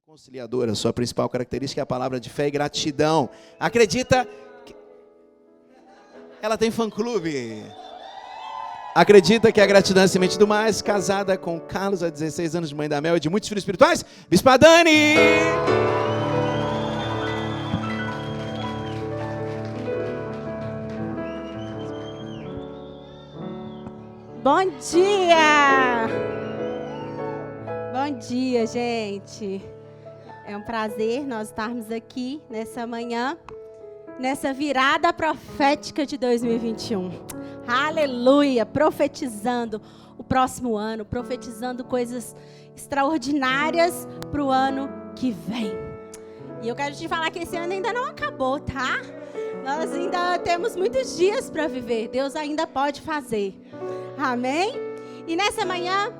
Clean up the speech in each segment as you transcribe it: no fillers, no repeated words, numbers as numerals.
Conciliadora, sua principal característica é a palavra de fé e gratidão. Acredita que ela tem fã-clube. Acredita que a gratidão é a semente do mais. Casada com Carlos há 16 anos, de mãe da Mel e de muitos filhos espirituais. Bispa Dani! Bom dia! Bom dia, gente. É um prazer nós estarmos aqui nessa manhã, nessa virada profética de 2021. Aleluia! Profetizando o próximo ano, profetizando coisas extraordinárias para o ano que vem. E eu quero te falar que esse ano ainda não acabou, tá? Nós ainda temos muitos dias para viver. Deus ainda pode fazer. Amém? E nessa manhã,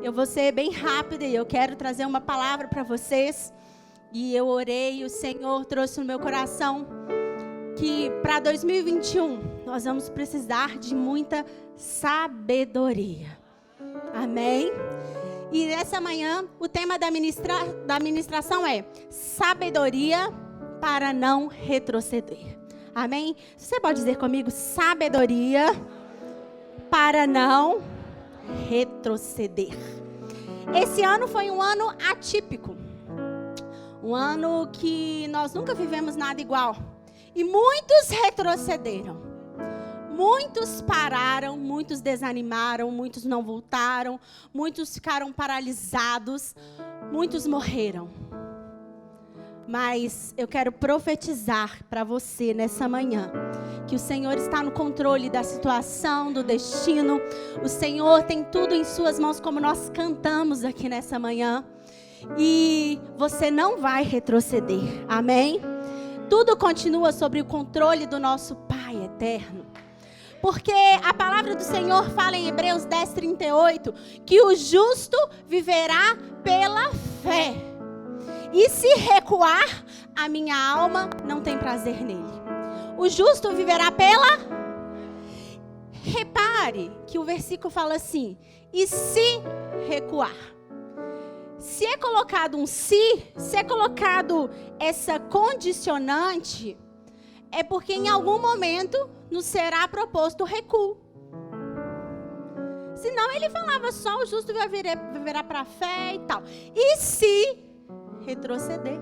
eu vou ser bem rápida e eu quero trazer uma palavra para vocês. E eu orei, o Senhor trouxe no meu coração que para 2021 nós vamos precisar de muita sabedoria. Amém? E nessa manhã, o tema da ministração é sabedoria para não retroceder. Amém? Você pode dizer comigo, sabedoria para não retroceder. Esse ano foi um ano atípico. Um ano que nós nunca vivemos nada igual. E muitos retrocederam. Muitos pararam, muitos desanimaram, muitos não voltaram, muitos ficaram paralisados, muitos morreram. Mas eu quero profetizar para você nessa manhã que o Senhor está no controle da situação, do destino. O Senhor tem tudo em suas mãos, como nós cantamos aqui nessa manhã. E você não vai retroceder. Amém? Tudo continua sob o controle do nosso Pai eterno. Porque a palavra do Senhor fala em Hebreus 10:38 que o justo viverá pela fé. E se recuar, a minha alma não tem prazer nele. O justo viverá pela... Repare que o versículo fala assim, e se recuar. Se é colocado um se é colocado essa condicionante, é porque em algum momento nos será proposto o recuo. Senão ele falava só o justo viverá para a fé e tal. E se retroceder,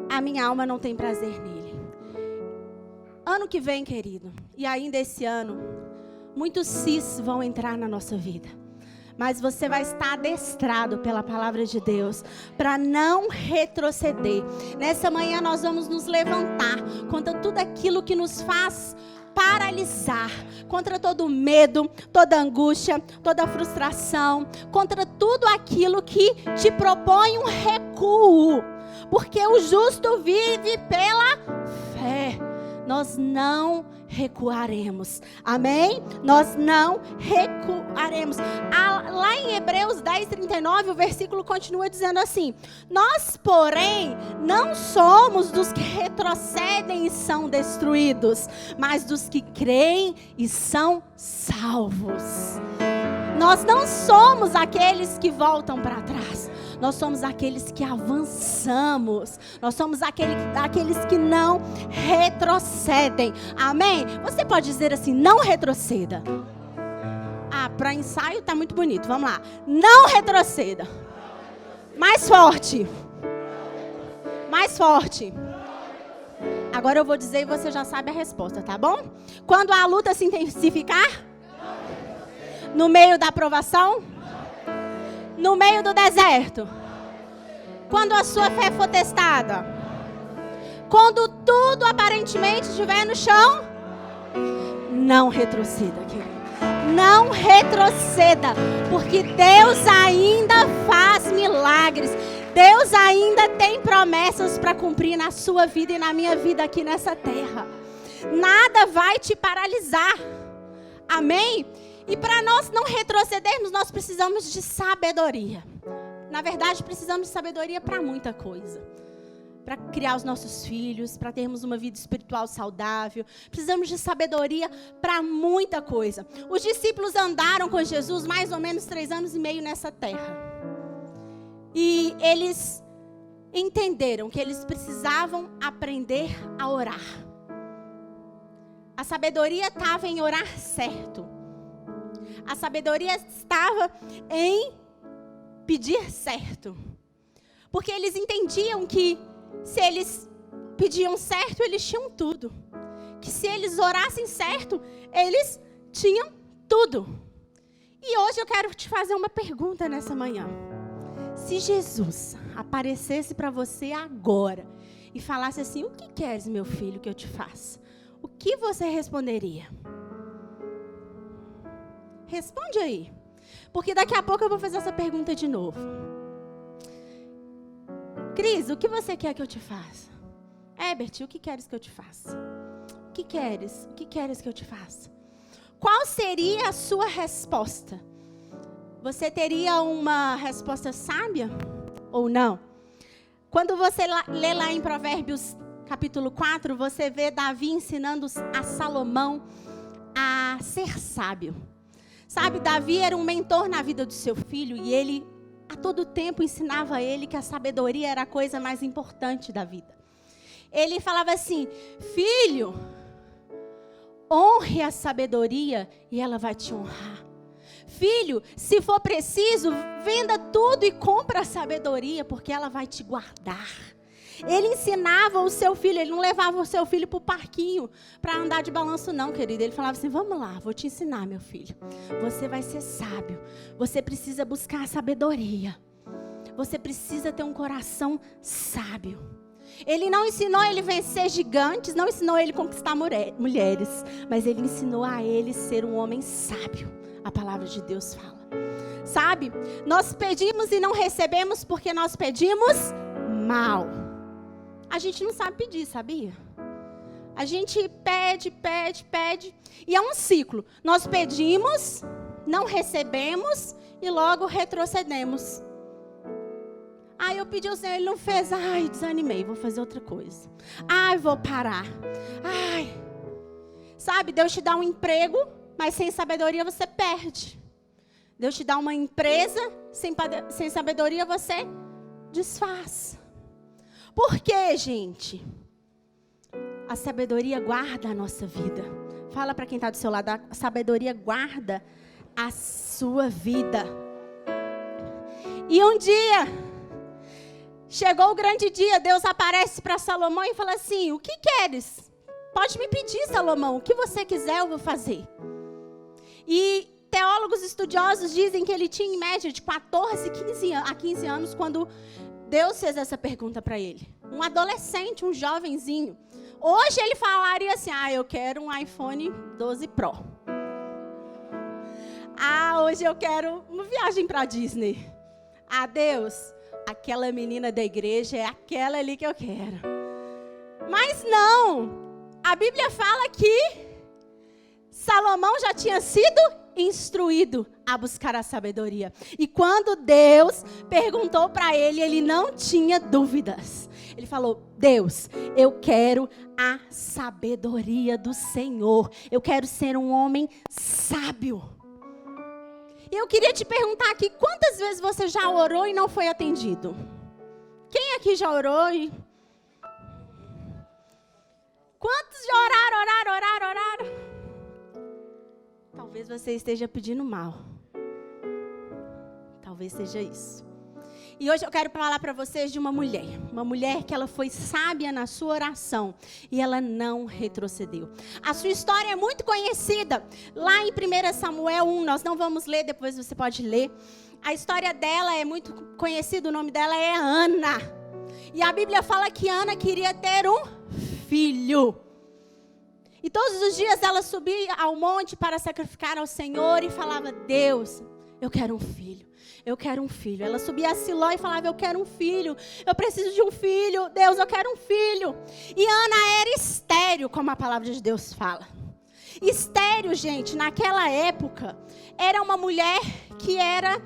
a minha alma não tem prazer nele. Ano que vem, querido, e ainda esse ano, muitos sis vão entrar na nossa vida. Mas você vai estar adestrado pela palavra de Deus para não retroceder. Nessa manhã nós vamos nos levantar contra tudo aquilo que nos faz paralisar, contra todo medo, toda angústia, toda frustração, contra tudo aquilo que te propõe um recuo. Porque o justo vive pela fé. Nós não recuaremos. Amém? Nós não recuaremos. Lá em Hebreus 10:39, o versículo continua dizendo assim: nós, porém, não somos dos que retrocedem e são destruídos, mas dos que creem e são salvos. Nós não somos aqueles que voltam para trás. Nós somos aqueles que avançamos. Nós somos aqueles que não retrocedem. Amém? Você pode dizer assim, não retroceda. Para ensaio tá muito bonito. Vamos lá. Não retroceda. Mais forte. Mais forte. Agora eu vou dizer e você já sabe a resposta, tá bom? Quando a luta se intensificar? No meio da aprovação? No meio do deserto? Quando a sua fé for testada? Quando tudo aparentemente estiver no chão? Não retroceda, querido. Não retroceda, porque Deus ainda faz milagres. Deus ainda tem promessas para cumprir na sua vida e na minha vida aqui nessa terra. Nada vai te paralisar. Amém? E para nós não retrocedermos, nós precisamos de sabedoria. Na verdade, precisamos de sabedoria para muita coisa. Para criar os nossos filhos, para termos uma vida espiritual saudável. Precisamos de sabedoria para muita coisa. Os discípulos andaram com Jesus mais ou menos 3 anos e meio nessa terra. E eles entenderam que eles precisavam aprender a orar. A sabedoria estava em orar certo. A sabedoria estava em pedir certo. Porque eles entendiam que se eles pediam certo, eles tinham tudo. Que se eles orassem certo, eles tinham tudo. E hoje eu quero te fazer uma pergunta nessa manhã. Se Jesus aparecesse para você agora e falasse assim: o que queres, meu filho, que eu te faça? O que você responderia? Responde aí. Porque daqui a pouco eu vou fazer essa pergunta de novo. Cris, o que você quer que eu te faça? Herbert, o que queres que eu te faça? O que queres? O que queres que eu te faça? Qual seria a sua resposta? Você teria uma resposta sábia ou não? Quando você lê lá em Provérbios capítulo 4, você vê Davi ensinando a Salomão a ser sábio. Sabe, Davi era um mentor na vida do seu filho e ele a todo tempo ensinava a ele que a sabedoria era a coisa mais importante da vida. Ele falava assim: filho, honre a sabedoria e ela vai te honrar. Filho, se for preciso, venda tudo e compra a sabedoria, porque ela vai te guardar. Ele ensinava o seu filho, ele não levava o seu filho para o parquinho para andar de balanço não, querido. Ele falava assim: vamos lá, vou te ensinar, meu filho. Você vai ser sábio. Você precisa buscar a sabedoria. Você precisa ter um coração sábio. Ele não ensinou ele a vencer gigantes, não ensinou ele a conquistar mulheres, mas ele ensinou a ele ser um homem sábio. A palavra de Deus fala. Sabe, nós pedimos e não recebemos porque nós pedimos mal. A gente não sabe pedir, sabia? A gente pede, e é um ciclo. Nós pedimos, não recebemos e logo retrocedemos. Ai, eu pedi ao Senhor, Ele não fez. Ai, desanimei, vou fazer outra coisa. Ai, vou parar. Ai, sabe, Deus te dá um emprego, mas sem sabedoria você perde. Deus te dá uma empresa, sem sabedoria você desfaz. Por quê, gente? A sabedoria guarda a nossa vida. Fala para quem está do seu lado, a sabedoria guarda a sua vida. E um dia, chegou o grande dia, Deus aparece para Salomão e fala assim: o que queres? Pode me pedir, Salomão, o que você quiser eu vou fazer. E teólogos estudiosos dizem que ele tinha em média de 14 a 15 anos quando Deus fez essa pergunta para ele. Um adolescente, um jovenzinho. Hoje ele falaria assim: eu quero um iPhone 12 Pro. Hoje eu quero uma viagem para Disney. Deus, aquela menina da igreja é aquela ali que eu quero. Mas não. A Bíblia fala que Salomão já tinha sido instruído a buscar a sabedoria. E quando Deus perguntou para ele, ele não tinha dúvidas. Ele falou: Deus, eu quero a sabedoria do Senhor. Eu quero ser um homem sábio. E eu queria te perguntar aqui, quantas vezes você já orou e não foi atendido? Quem aqui já orou e... Quantos já oraram? Talvez você esteja pedindo mal. Talvez seja isso. E hoje eu quero falar para vocês de uma mulher que ela foi sábia na sua oração e ela não retrocedeu. A sua história é muito conhecida. Lá em 1 Samuel 1, nós não vamos ler, depois você pode ler. A história dela é muito conhecida, o nome dela é Ana. E a Bíblia fala que Ana queria ter um filho. E todos os dias ela subia ao monte para sacrificar ao Senhor e falava: Deus, eu quero um filho. Eu quero um filho. Ela subia a Siló e falava: eu quero um filho. Eu preciso de um filho. Deus, eu quero um filho. E Ana era estéril, como a palavra de Deus fala. Estéril, gente, naquela época, era uma mulher que era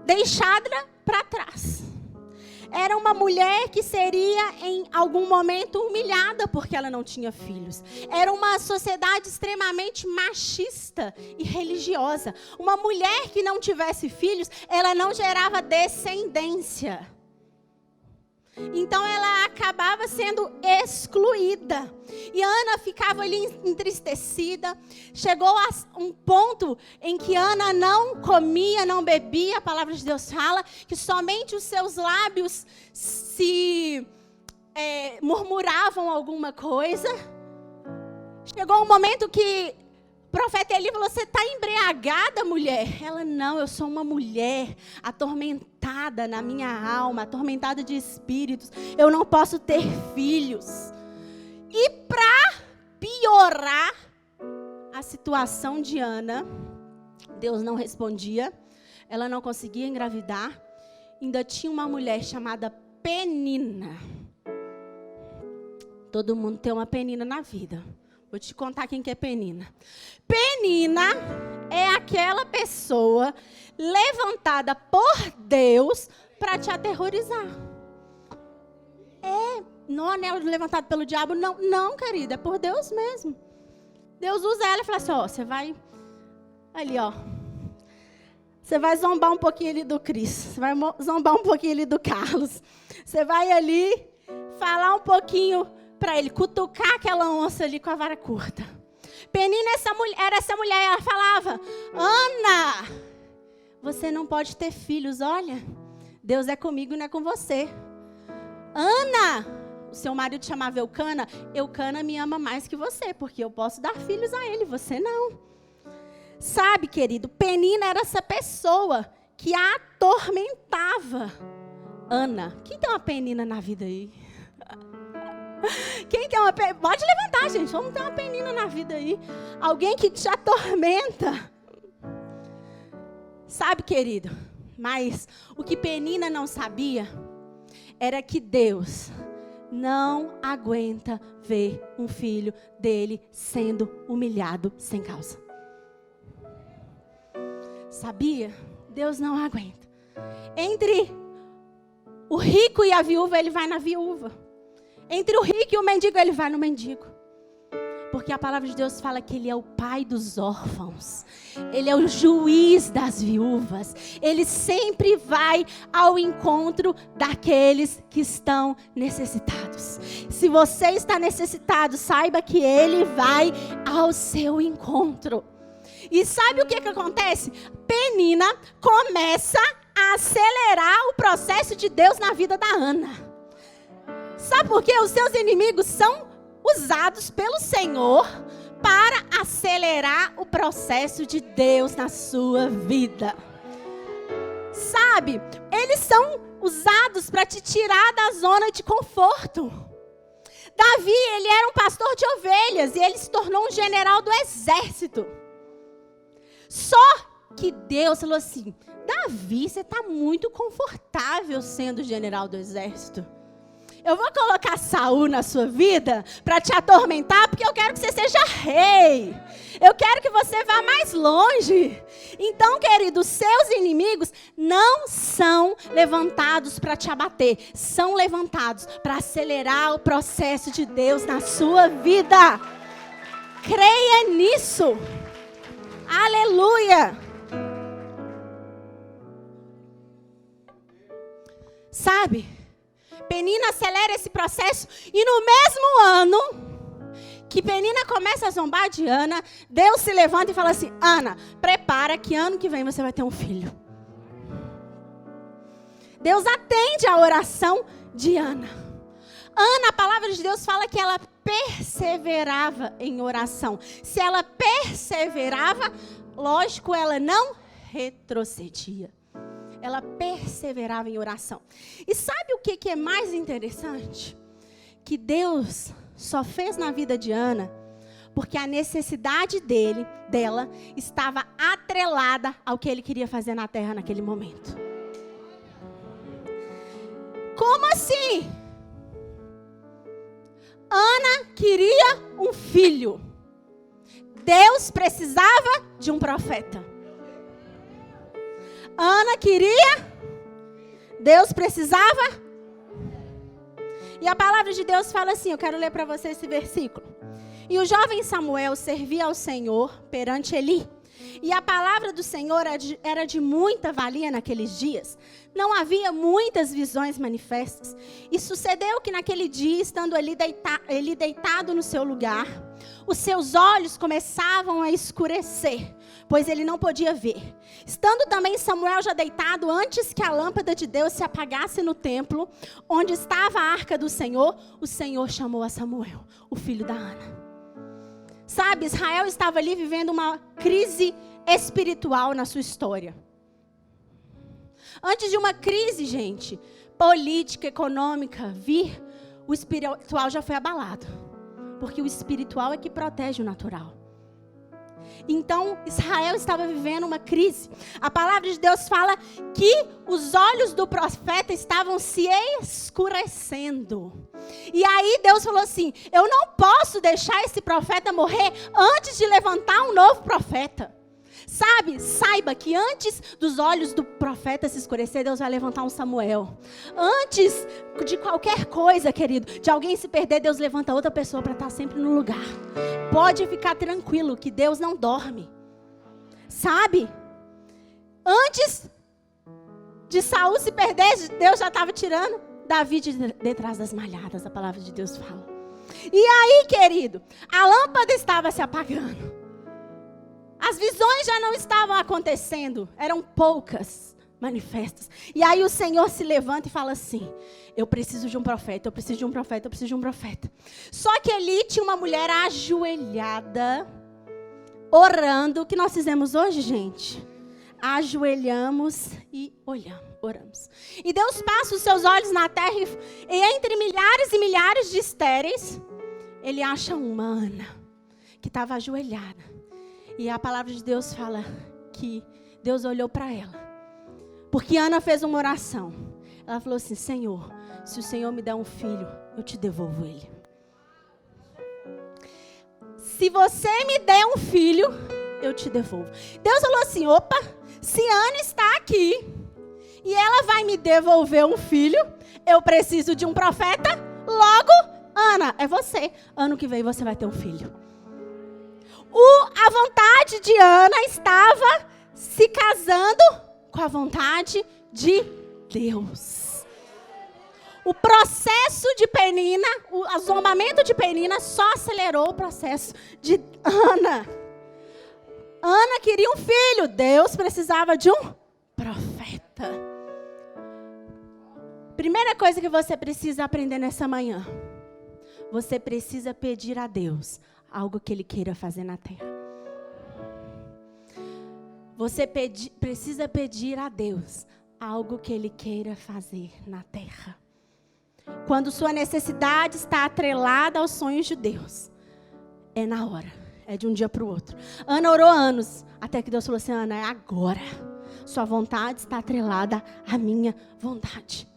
deixada para trás. Era uma mulher que seria em algum momento humilhada porque ela não tinha filhos. Era uma sociedade extremamente machista e religiosa. Uma mulher que não tivesse filhos, ela não gerava descendência. Então ela acabava sendo excluída. E Ana ficava ali entristecida. Chegou a um ponto em que Ana não comia, não bebia. A palavra de Deus fala que somente os seus lábios se murmuravam alguma coisa. Chegou um momento que o profeta Eli falou: você está embriagada, mulher? Ela: não, eu sou uma mulher atormentada na minha alma, atormentada de espíritos. Eu não posso ter filhos. E para piorar a situação de Ana, Deus não respondia, ela não conseguia engravidar. Ainda tinha uma mulher chamada Penina. Todo mundo tem uma Penina na vida. Vou te contar quem que é Penina. Penina é aquela pessoa levantada por Deus para te aterrorizar. Não é levantado pelo diabo, não, querida, é por Deus mesmo. Deus usa ela e fala assim: ó, você vai ali, ó. Você vai zombar um pouquinho ali do Cris. Você vai zombar um pouquinho ali do Carlos. Você vai ali falar um pouquinho para ele, cutucar aquela onça ali com a vara curta. Penina era essa mulher, ela falava: Ana, você não pode ter filhos, olha, Deus é comigo e não é com você. Ana, o seu marido chamava Eucana, Eucana me ama mais que você, porque eu posso dar filhos a ele, você não. Sabe, querido, Penina era essa pessoa que a atormentava. Ana, quem tem uma Penina na vida aí? Quem tem uma Penina? Pode levantar, gente, vamos ter uma Penina na vida aí. Alguém que te atormenta. Sabe, querido, mas o que Penina não sabia era que Deus não aguenta ver um filho dele sendo humilhado sem causa. Sabia? Deus não aguenta. Entre o rico e a viúva, ele vai na viúva. Entre o rico e o mendigo, ele vai no mendigo. Porque a palavra de Deus fala que ele é o pai dos órfãos. Ele é o juiz das viúvas. Ele sempre vai ao encontro daqueles que estão necessitados. Se você está necessitado, saiba que ele vai ao seu encontro. E sabe o que acontece? Penina começa a acelerar o processo de Deus na vida da Ana. Sabe por quê? Os seus inimigos são usados pelo Senhor para acelerar o processo de Deus na sua vida. Sabe? Eles são usados para te tirar da zona de conforto. Davi, ele era um pastor de ovelhas e ele se tornou um general do exército. Só que Deus falou assim: Davi, você está muito confortável sendo general do exército. Eu vou colocar Saul na sua vida para te atormentar, porque eu quero que você seja rei. Eu quero que você vá mais longe. Então, querido, os seus inimigos não são levantados para te abater. São levantados para acelerar o processo de Deus na sua vida. Creia nisso. Aleluia. Sabe? Penina acelera esse processo e no mesmo ano que Penina começa a zombar de Ana, Deus se levanta e fala assim: Ana, prepara que ano que vem você vai ter um filho. Deus atende a oração de Ana. Ana, a palavra de Deus fala que ela perseverava em oração. Se ela perseverava, lógico, ela não retrocedia. Ela perseverava em oração. E sabe o que é mais interessante? Que Deus só fez na vida de Ana porque a necessidade dela estava atrelada ao que ele queria fazer na terra naquele momento. Como assim? Ana queria um filho. Deus precisava de um profeta. Ana queria, Deus precisava E a palavra de Deus fala assim, eu quero ler para você esse versículo. E o jovem Samuel servia ao Senhor perante Eli. E a palavra do Senhor era de muita valia naqueles dias. Não havia muitas visões manifestas. E sucedeu que naquele dia, estando ele deitado no seu lugar, os seus olhos começavam a escurecer, pois ele não podia ver. Estando também Samuel já deitado, antes que a lâmpada de Deus se apagasse no templo, onde estava a arca do Senhor, o Senhor chamou a Samuel, o filho da Ana. Sabe, Israel estava ali vivendo uma crise espiritual na sua história. Antes de uma crise, gente, política, econômica vir, o espiritual já foi abalado. Porque o espiritual é que protege o natural. Então, Israel estava vivendo uma crise. A palavra de Deus fala que os olhos do profeta estavam se escurecendo. E aí Deus falou assim, eu não posso deixar esse profeta morrer antes de levantar um novo profeta. Sabe, saiba que antes dos olhos do profeta se escurecer, Deus vai levantar um Samuel. Antes de qualquer coisa, querido, de alguém se perder, Deus levanta outra pessoa para estar sempre no lugar. Pode ficar tranquilo que Deus não dorme. Sabe? Antes de Saul se perder, Deus já estava tirando Davi de detrás das malhadas, a palavra de Deus fala. E aí, querido, a lâmpada estava se apagando. As visões já não estavam acontecendo, eram poucas manifestas. E aí o Senhor se levanta e fala assim, eu preciso de um profeta, eu preciso de um profeta, eu preciso de um profeta. Só que ali tinha uma mulher ajoelhada, orando. O que nós fizemos hoje, gente? Ajoelhamos e oramos. E Deus passa os seus olhos na terra e entre milhares e milhares de estéreis, Ele acha uma Ana, que estava ajoelhada. E a palavra de Deus fala que Deus olhou para ela. Porque Ana fez uma oração. Ela falou assim, Senhor, se o Senhor me der um filho, eu te devolvo ele. Se você me der um filho, eu te devolvo. Deus falou assim, opa, se Ana está aqui e ela vai me devolver um filho, eu preciso de um profeta, logo, Ana, é você. Ano que vem você vai ter um filho. A vontade de Ana estava se casando com a vontade de Deus. O processo de Penina, o zombamento de Penina só acelerou o processo de Ana. Ana queria um filho, Deus precisava de um profeta. Primeira coisa que você precisa aprender nessa manhã. Você precisa pedir a Deus algo que Ele queira fazer na terra. Você precisa pedir a Deus algo que Ele queira fazer na terra. Quando sua necessidade está atrelada aos sonhos de Deus, é na hora, é de um dia para o outro. Ana orou anos, até que Deus falou assim, Ana, é agora. Sua vontade está atrelada à minha vontade.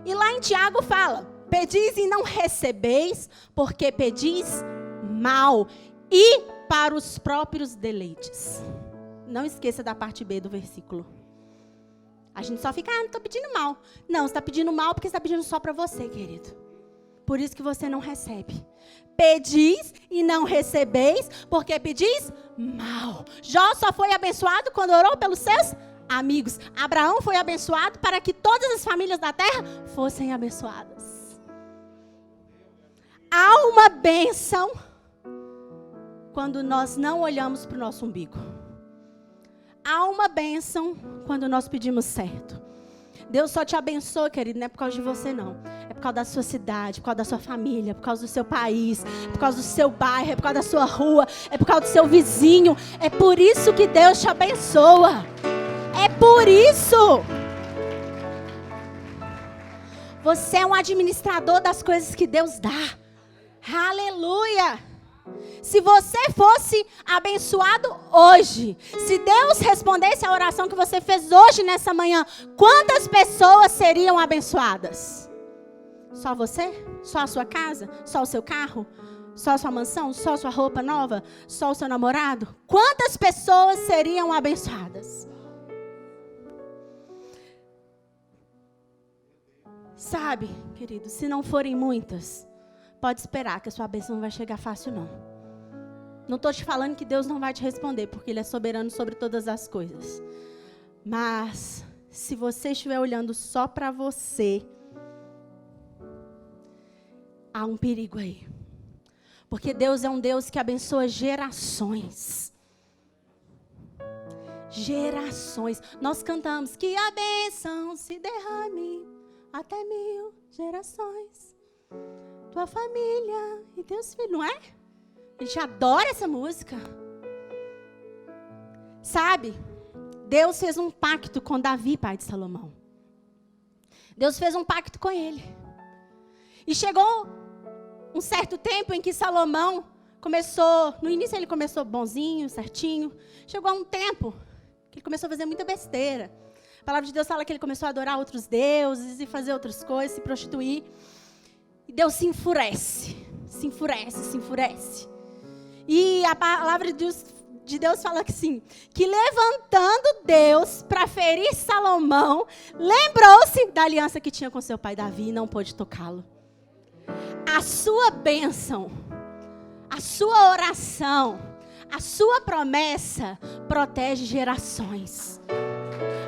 E lá em Tiago fala, pedis e não recebeis, porque pedis mal e para os próprios deleites. Não esqueça da parte B do versículo. A gente só fica, não estou pedindo mal. Não, você está pedindo mal porque você está pedindo só para você, querido. Por isso que você não recebe. Pedis e não recebeis, porque pedis mal. Jó só foi abençoado quando orou pelos seus amigos. Abraão foi abençoado para que todas as famílias da terra fossem abençoadas. Há uma bênção quando nós não olhamos para o nosso umbigo. Há uma bênção quando nós pedimos certo. Deus só te abençoa, querido, não é por causa de você, não. É por causa da sua cidade, por causa da sua família, por causa do seu país, por causa do seu bairro, é por causa da sua rua, é por causa do seu vizinho. É por isso que Deus te abençoa. É por isso. Você é um administrador das coisas que Deus dá. Aleluia. Se você fosse abençoado hoje, se Deus respondesse a oração que você fez hoje nessa manhã, quantas pessoas seriam abençoadas? Só você? Só a sua casa? Só o seu carro? Só a sua mansão? Só a sua roupa nova? Só o seu namorado? Quantas pessoas seriam abençoadas? Sabe, querido, se não forem muitas, pode esperar que a sua bênção não vai chegar fácil, não. Não estou te falando que Deus não vai te responder, porque Ele é soberano sobre todas as coisas. Mas, se você estiver olhando só para você, há um perigo aí. Porque Deus é um Deus que abençoa gerações. Gerações. Nós cantamos que a bênção se derrame até 1000 gerações. Tua família e teus filhos, não é? A gente adora essa música. Sabe? Deus fez um pacto com Davi, pai de Salomão. Deus fez um pacto com ele. E chegou um certo tempo em que Salomão começou, no início ele começou bonzinho, certinho. Chegou um tempo que ele começou a fazer muita besteira. A palavra de Deus fala que ele começou a adorar outros deuses e fazer outras coisas, se prostituir. E Deus se enfurece, se enfurece, se enfurece. E a palavra de Deus fala que sim, que levantando Deus para ferir Salomão, lembrou-se da aliança que tinha com seu pai Davi e não pôde tocá-lo. A sua bênção, a sua oração, a sua promessa protege gerações.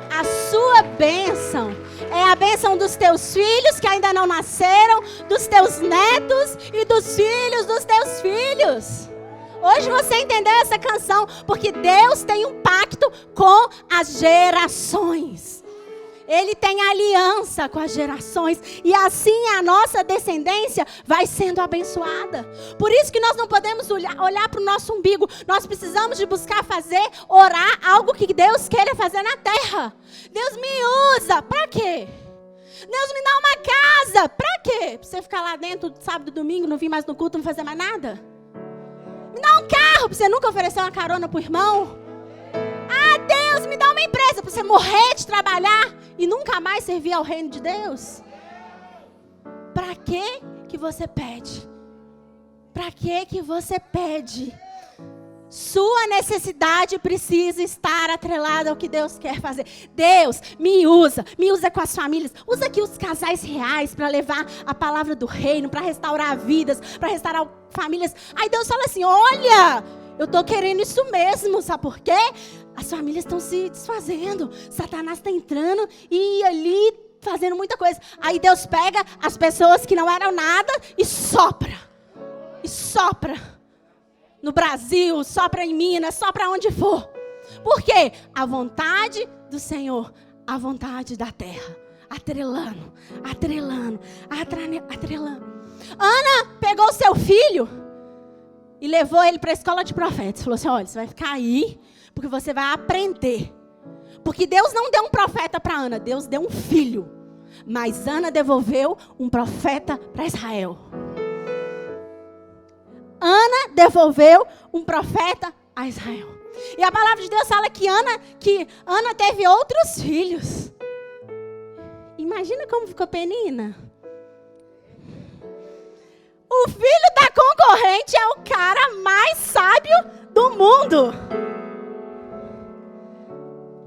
A sua bênção é a bênção dos teus filhos que ainda não nasceram, dos teus netos e dos filhos dos teus filhos. Hoje você entendeu essa canção, porque Deus tem um pacto com as gerações. Ele tem aliança com as gerações. E assim a nossa descendência vai sendo abençoada. Por isso que nós não podemos olhar para o nosso umbigo. Nós precisamos de buscar fazer, orar algo que Deus queira fazer na terra. Deus me usa. Para quê? Deus me dá uma casa. Para quê? Para você ficar lá dentro sábado e domingo, não vir mais no culto, não fazer mais nada? Me dá um carro para você nunca oferecer uma carona para o irmão? Ah, Deus, me dá uma empresa para você morrer de trabalhar e nunca mais servir ao reino de Deus? Para que você pede? Para que você pede? Sua necessidade precisa estar atrelada ao que Deus quer fazer. Deus, me usa com as famílias. Usa aqui os casais reais para levar a palavra do reino, para restaurar vidas, para restaurar famílias. Aí Deus fala assim, olha, eu estou querendo isso mesmo, sabe por quê? As famílias estão se desfazendo, Satanás está entrando e ali fazendo muita coisa. Aí Deus pega as pessoas que não eram nada e sopra. No Brasil, sopra em Minas, sopra onde for. Por quê? A vontade do Senhor, a vontade da terra. Atrelando. Ana pegou seu filho e levou ele para a escola de profetas. Falou assim, olha, você vai ficar aí, porque você vai aprender. Porque Deus não deu um profeta para Ana, Deus deu um filho. Mas Ana devolveu um profeta para Israel. Ana devolveu um profeta a Israel. E a palavra de Deus fala que Ana teve outros filhos. Imagina como ficou Penina. O filho da concorrente é o cara mais sábio do mundo.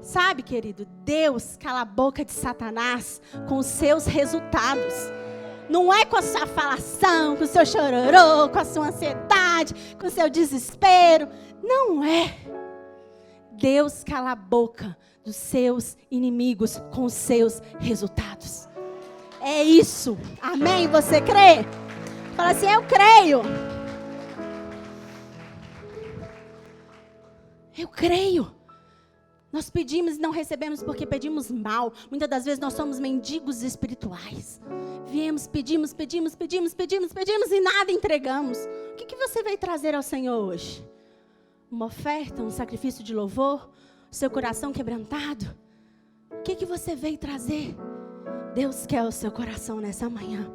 Sabe, querido, Deus cala a boca de Satanás com os seus resultados. Não é com a sua falação, com o seu chororô, com a sua ansiedade, com o seu desespero. Não é. Deus cala a boca dos seus inimigos com os seus resultados. É isso. Amém? Você crê? Fala assim, eu creio. Eu creio. Nós pedimos e não recebemos porque pedimos mal. Muitas das vezes nós somos mendigos espirituais. Viemos, pedimos e nada entregamos. O que você veio trazer ao Senhor hoje? Uma oferta, um sacrifício de louvor? Seu coração quebrantado? O que você veio trazer? Deus quer o seu coração nessa manhã.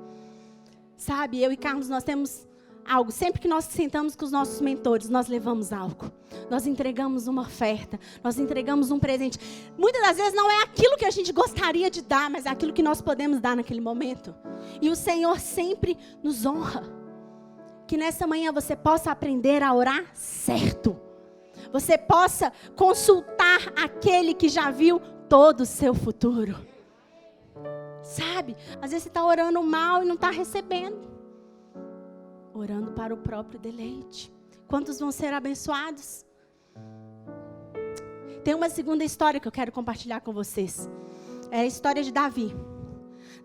Sabe, eu e Carlos, nós temos algo. Sempre que nós sentamos com os nossos mentores, nós levamos algo. Nós entregamos uma oferta, nós entregamos um presente. Muitas das vezes não é aquilo que a gente gostaria de dar, mas é aquilo que nós podemos dar naquele momento. E o Senhor sempre nos honra. Que nessa manhã você possa aprender a orar certo. Você possa consultar aquele que já viu todo o seu futuro. Sabe? Às vezes você está orando mal e não está recebendo. Orando para o próprio deleite. Quantos vão ser abençoados? Tem uma segunda história que eu quero compartilhar com vocês. É a história de Davi.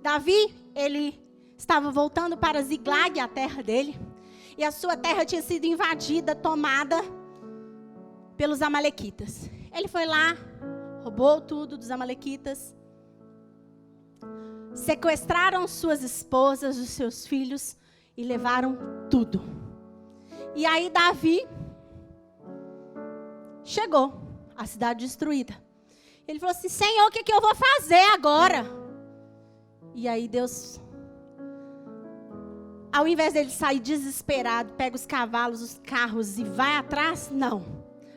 Davi, ele estava voltando para Ziglag, a terra dele. E a sua terra tinha sido invadida, tomada pelos amalequitas. Ele foi lá, roubou tudo dos amalequitas. Sequestraram suas esposas, os seus filhos e levaram tudo. E aí Davi chegou à cidade destruída. Ele falou assim: Senhor, o que eu vou fazer agora? E aí Deus, ao invés dele sair desesperado, pega os cavalos, os carros e vai atrás, não.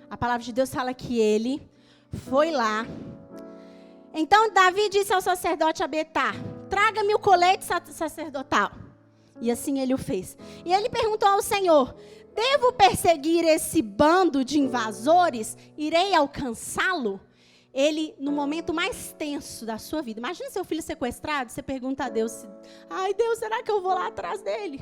A palavra de Deus fala que ele foi lá. Então Davi disse ao sacerdote Abiatar: traga-me o colete sacerdotal. E assim ele o fez. E ele perguntou ao Senhor: devo perseguir esse bando de invasores? Irei alcançá-lo? Ele, no momento mais tenso da sua vida. Imagina seu filho sequestrado, você pergunta a Deus: ai Deus, será que eu vou lá atrás dele?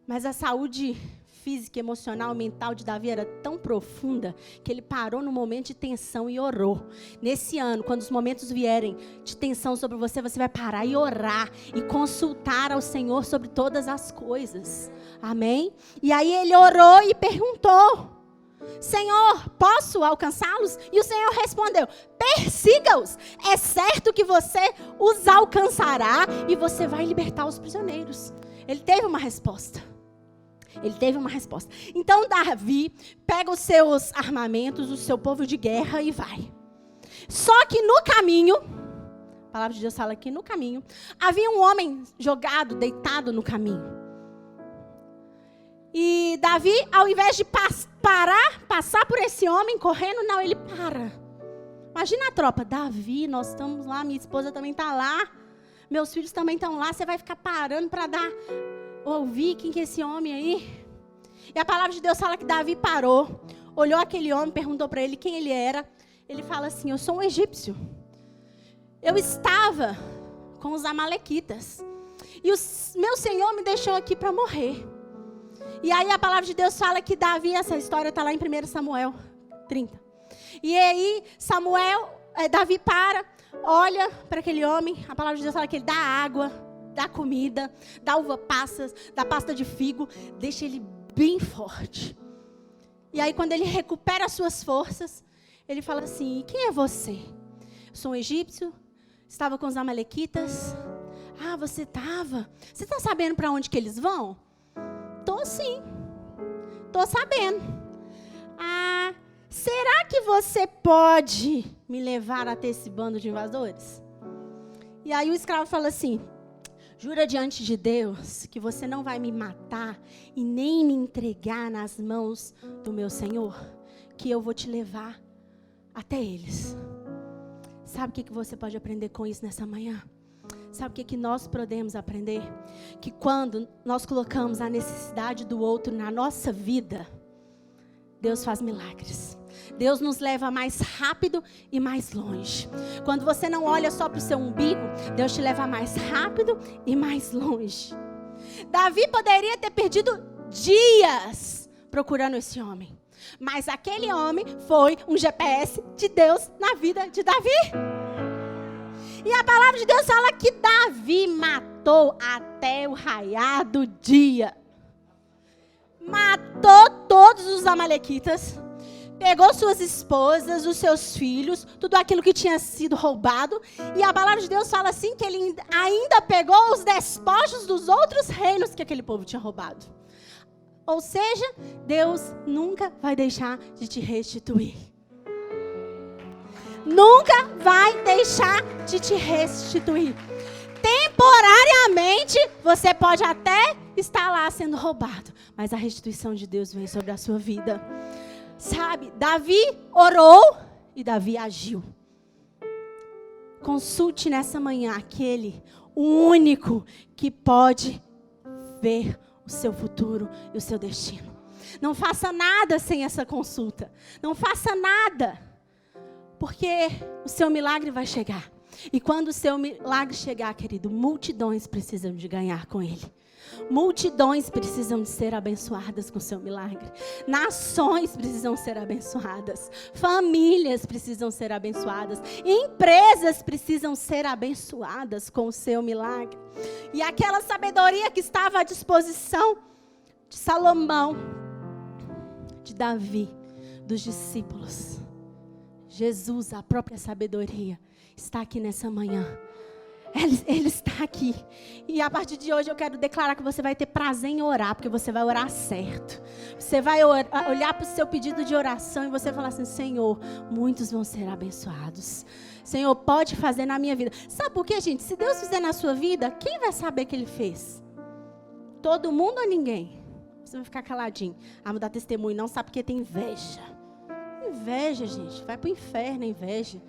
Mas a saúde física, emocional, mental de Davi era tão profunda que ele parou no momento de tensão e orou. Nesse ano, quando os momentos vierem de tensão sobre você, você vai parar e orar e consultar ao Senhor sobre todas as coisas. Amém? E aí ele orou e perguntou: Senhor, posso alcançá-los? E o Senhor respondeu: persiga-os. É certo que você os alcançará e você vai libertar os prisioneiros. Ele teve uma resposta. Então Davi pega os seus armamentos, o seu povo de guerra e vai. Só que no caminho, a palavra de Deus fala que no caminho, havia um homem jogado, deitado no caminho. E Davi, ao invés de passar por esse homem correndo, não, ele para. Imagina a tropa: Davi, nós estamos lá, minha esposa também está lá, meus filhos também estão lá, você vai ficar parando para ouvir quem que é esse homem aí? E a palavra de Deus fala que Davi parou, olhou aquele homem, perguntou para ele quem ele era. Ele fala assim: eu sou um egípcio. Eu estava com os amalequitas. E o meu Senhor me deixou aqui para morrer. E aí a palavra de Deus fala que Davi, essa história está lá em 1 Samuel 30. E aí Davi olha para aquele homem. A palavra de Deus fala que ele dá água, dá comida, dá uva passas, dá pasta de figo, deixa ele bem forte. E aí quando ele recupera as suas forças, ele fala assim: quem é você? Eu sou um egípcio, estava com os amalequitas. Ah, você estava? Você está sabendo para onde que eles vão? Tô sim, tô sabendo. Ah, será que você pode me levar até esse bando de invasores? E aí o escravo fala assim: jura diante de Deus que você não vai me matar e nem me entregar nas mãos do meu Senhor, que eu vou te levar até eles. Sabe o que você pode aprender com isso nessa manhã? Sabe o que nós podemos aprender? Que quando nós colocamos a necessidade do outro na nossa vida, Deus faz milagres. Deus nos leva mais rápido e mais longe. Quando você não olha só para o seu umbigo, Deus te leva mais rápido e mais longe. Davi poderia ter perdido dias procurando esse homem. Mas aquele homem foi um GPS de Deus na vida de Davi. E a palavra de Deus fala que Davi matou até o raiar do dia. Matou todos os amalequitas. Pegou suas esposas, os seus filhos, tudo aquilo que tinha sido roubado. E a palavra de Deus fala assim que ele ainda pegou os despojos dos outros reinos que aquele povo tinha roubado. Ou seja, Deus nunca vai deixar de te restituir. Nunca vai deixar de te restituir. Temporariamente, você pode até estar lá sendo roubado, mas a restituição de Deus vem sobre a sua vida. Sabe, Davi orou e Davi agiu. Consulte nessa manhã o único que pode ver o seu futuro e o seu destino. Não faça nada sem essa consulta. Não faça nada, porque o seu milagre vai chegar. E quando o seu milagre chegar, querido, multidões precisam de ganhar com ele. Multidões precisam de ser abençoadas com o seu milagre. Nações precisam ser abençoadas. Famílias precisam ser abençoadas. Empresas precisam ser abençoadas com o seu milagre. E aquela sabedoria que estava à disposição de Salomão, de Davi, dos discípulos. Jesus, a própria sabedoria, está aqui nessa manhã. Ele está aqui. E a partir de hoje eu quero declarar que você vai ter prazer em orar, porque você vai orar certo. Você vai olhar para o seu pedido de oração e você vai falar assim: Senhor, muitos vão ser abençoados. Senhor, pode fazer na minha vida. Sabe por quê, gente? Se Deus fizer na sua vida, quem vai saber que Ele fez? Todo mundo ou ninguém? Você vai ficar caladinho. Ah, não dá testemunho não, sabe porque tem inveja. Inveja, gente. Vai para o inferno a inveja.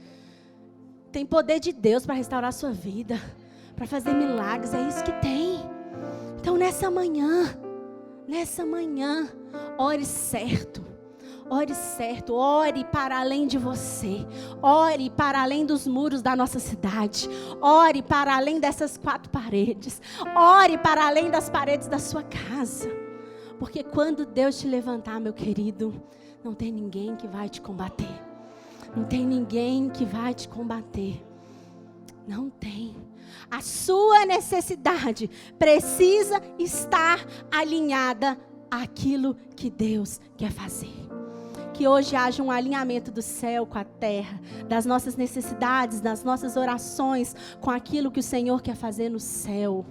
Tem poder de Deus para restaurar a sua vida, para fazer milagres, é isso que tem. Então nessa manhã, ore certo, ore para além de você, ore para além dos muros da nossa cidade, ore para além dessas 4 paredes, ore para além das paredes da sua casa, porque quando Deus te levantar, meu querido, não tem ninguém que vai te combater. Não tem ninguém que vai te combater. Não tem. A sua necessidade precisa estar alinhada àquilo que Deus quer fazer. Que hoje haja um alinhamento do céu com a terra, das nossas necessidades, das nossas orações, com aquilo que o Senhor quer fazer no céu.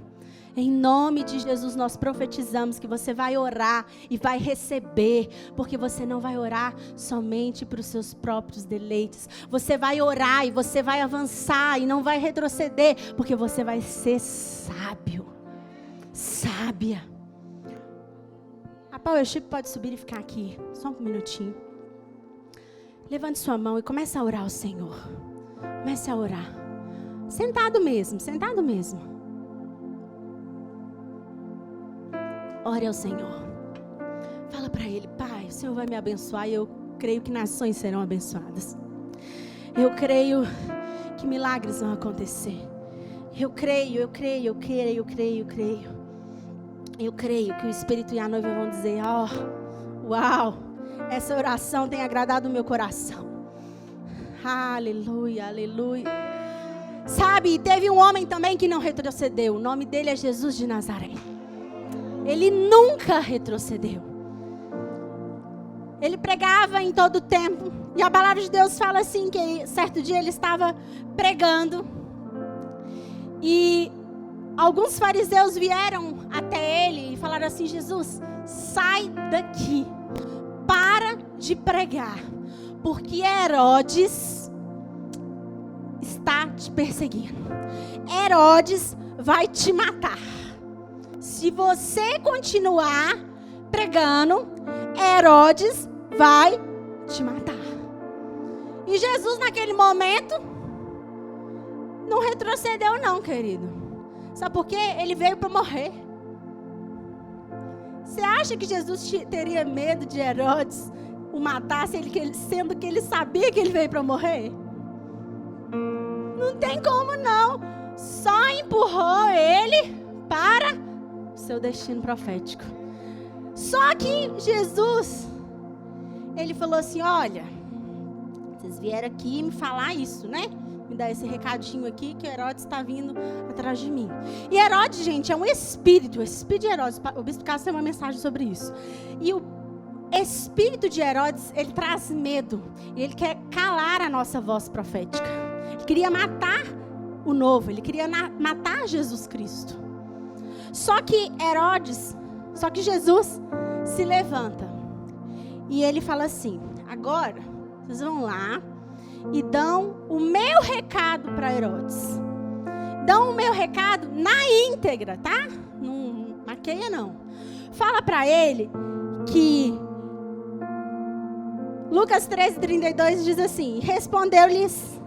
Em nome de Jesus, nós profetizamos que você vai orar e vai receber, porque você não vai orar somente para os seus próprios deleites. Você vai orar e você vai avançar e não vai retroceder, porque você vai ser sábio, sábia. A Powership pode subir e ficar aqui, só um minutinho. Levante sua mão e comece a orar ao Senhor. Comece a orar. Sentado mesmo. Ore ao Senhor. Fala para Ele: Pai, o Senhor vai me abençoar e eu creio que nações serão abençoadas. Eu creio que milagres vão acontecer. Eu creio que o Espírito e a noiva vão dizer: uau, essa oração tem agradado o meu coração. Aleluia, aleluia. Sabe, teve um homem também que não retrocedeu. O nome dele é Jesus de Nazaré. Ele nunca retrocedeu. Ele pregava em todo o tempo. E a palavra de Deus fala assim, que certo dia ele estava pregando. E alguns fariseus vieram até ele e falaram assim: Jesus, sai daqui. Para de pregar. Porque Herodes está te perseguindo. Herodes vai te matar. Se você continuar pregando, Herodes vai te matar. E Jesus naquele momento não retrocedeu não, querido. Sabe por quê? Ele veio para morrer. Você acha que Jesus teria medo de Herodes o matar, sendo que ele sabia que ele veio para morrer? Não tem como não. Só empurrou ele para o seu destino profético. Só que Jesus, ele falou assim: olha, vocês vieram aqui me falar isso, né? Me dar esse recadinho aqui que Herodes está vindo atrás de mim. E Herodes, gente, é um espírito. O espírito de Herodes, o bispo Cássio tem uma mensagem sobre isso. E o espírito de Herodes, ele traz medo. E ele quer calar a nossa voz profética. Ele queria matar o novo. Ele queria matar Jesus Cristo. Só que Jesus se levanta. E ele fala assim: agora, vocês vão lá e dão o meu recado para Herodes. Dão o meu recado na íntegra, tá? Não maqueia não. Fala para ele que Lucas 13:32 diz assim: respondeu-lhes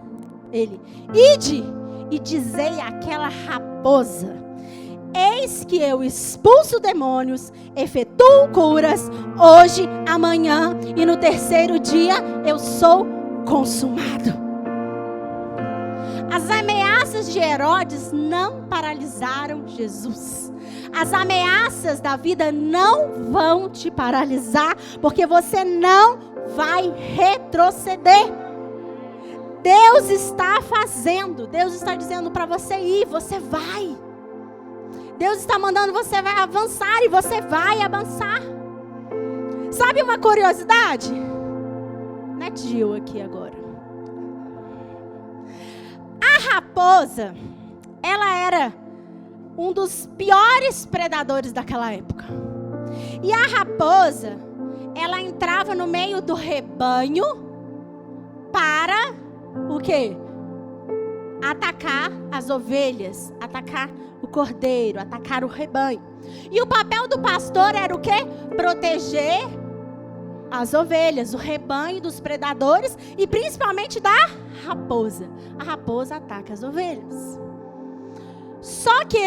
ele: ide e dizei àquela raposa: eis que eu expulso demônios, efetuo curas, hoje, amanhã e no terceiro dia eu sou consumado. As ameaças ameaças de Herodes não paralisaram Jesus. As ameaças da vida não vão te paralisar, porque você não vai retroceder. Deus está fazendo, Deus está dizendo para você ir, você vai. Deus está mandando você vai avançar e você vai avançar. Sabe uma curiosidade? Net Gil aqui agora. A raposa, ela era um dos piores predadores daquela época. E a raposa, ela entrava no meio do rebanho para o quê? Atacar as ovelhas, atacar o cordeiro, atacar o rebanho. E o papel do pastor era o quê? Proteger as ovelhas, o rebanho dos predadores e principalmente da raposa. A raposa ataca as ovelhas. Só que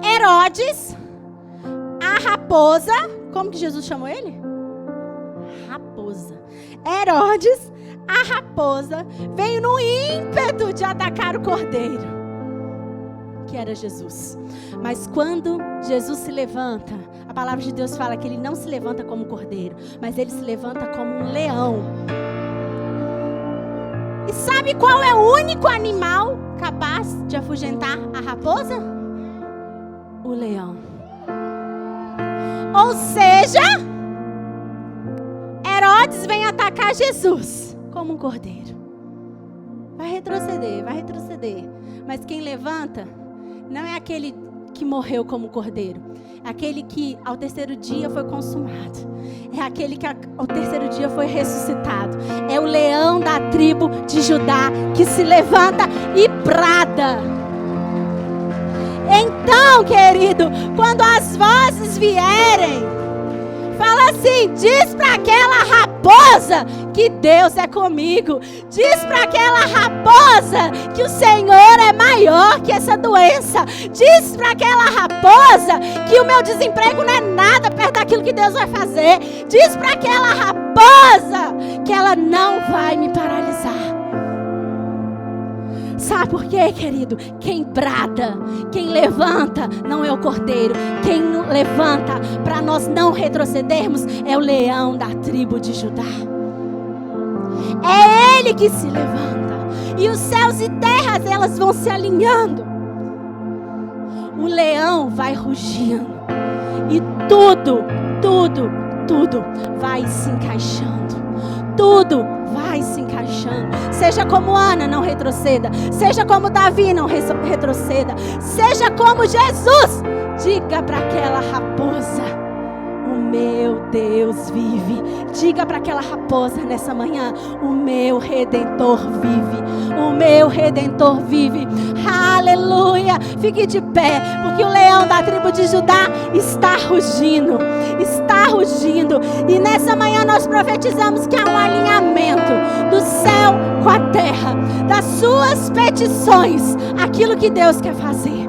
Herodes, a raposa, como que Jesus chamou ele? Raposa. Herodes, a raposa, veio no ímpeto de atacar o cordeiro, que era Jesus. Mas quando Jesus se levanta, a palavra de Deus fala que ele não se levanta como cordeiro, mas ele se levanta como um leão. E sabe qual é o único animal capaz de afugentar a raposa? O leão. Ou seja, Herodes vem atacar Jesus como um cordeiro. Vai retroceder, vai retroceder. Mas quem levanta não é aquele que morreu como cordeiro. É aquele que ao terceiro dia foi consumado. É aquele que ao terceiro dia foi ressuscitado. É o leão da tribo de Judá que se levanta e brada. Então, querido, quando as vozes vierem, fala assim, diz para aquela raposa que Deus é comigo. Diz para aquela raposa que o Senhor é maior que essa doença. Diz para aquela raposa que o meu desemprego não é nada perto daquilo que Deus vai fazer. Diz para aquela raposa que ela não vai me paralisar. Sabe por quê, querido? Quem brada, quem levanta não é o cordeiro. Quem levanta para nós não retrocedermos é o leão da tribo de Judá. É ele que se levanta. E os céus e terras, elas vão se alinhando. O leão vai rugindo. E tudo vai se encaixando. Tudo vai se encaixando. Seja como Ana, não retroceda. Seja como Davi, não retroceda. Seja como Jesus. Diga para aquela raposa, o meu Deus vive. Diga para aquela raposa nessa manhã, o meu Redentor vive. O meu Redentor vive. Aleluia. Fique de pé, porque o leão da tribo de Judá está rugindo. Está rugindo. E nessa manhã nós profetizamos que há um alinhamento do céu com a terra, das suas petições, aquilo que Deus quer fazer.